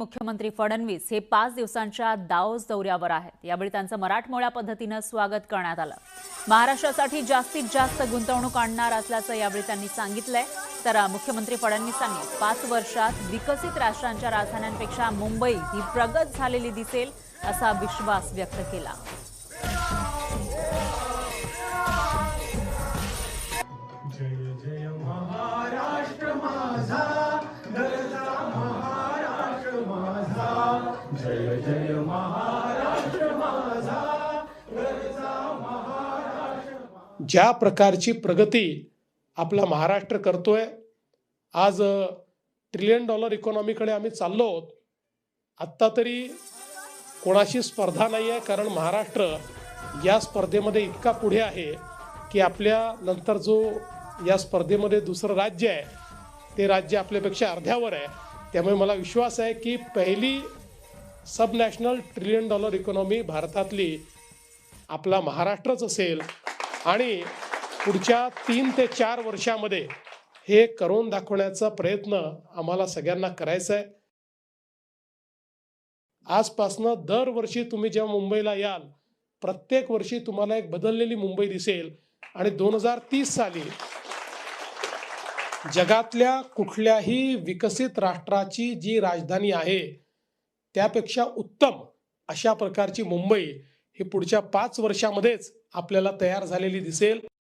मुख्यमंत्री फडणवीस हे 5 दिवसांच्या दाओस दौऱ्यावर आहेत। यावेळी त्यांचं मराठमोळ्या पद्धतीने स्वागत करण्यात आलं। महाराष्ट्रासाठी जास्तीत जास्त गुंतवणूक आणणार असल्याचं यावेळी त्यांनी सांगितलंय। तर मुख्यमंत्री फडणवीसांनी 5 वर्षात विकसित राष्ट्रांच्या राजधान्यांपेक्षा मुंबई ही प्रगत झालेली दिसेल असा विश्वास व्यक्त केला। जय जय महाराष्ट्र माझा, गरजा महाराष्ट्र माझा, जय जय महाराष्ट्र माझा, गरजा महाराष्ट्र। ज्या प्रकारची प्रगती आपला महाराष्ट्र करतोय, आज $1 ट्रिलियन इकॉनॉमीकडे आम्ही चाललो आहोत। आत्ता तरी कोणाशी स्पर्धा नाही आहे, कारण महाराष्ट्र या स्पर्धेमध्ये इतका पुढे आहे की आपल्या नंतर जो या स्पर्धेमध्ये दुसरं राज्य आहे ते राज्य आपल्यापेक्षा अर्ध्यावर आहे। त्यामुळे मला विश्वास आहे की पहिली सब नॅशनल $1 ट्रिलियन इकॉनॉमी भारतातली आपला महाराष्ट्रच असेल आणि पुढच्या 3 ते 4 वर्षामध्ये हे करून दाखवण्याचा प्रयत्न आम्हाला सगळ्यांना करायचा आहे। आजपासनं दरवर्षी तुम्ही जेव्हा मुंबईला याल, प्रत्येक वर्षी तुम्हाला एक बदललेली मुंबई दिसेल आणि 2030 साली जगातल्या कुठल्याही विकसित राष्ट्राची जी राजधानी आहे त्यापेक्षा उत्तम अशा प्रकारची मुंबई ही पुढच्या 5 वर्षामध्येच आपल्याला तयार झालेली दिसेल।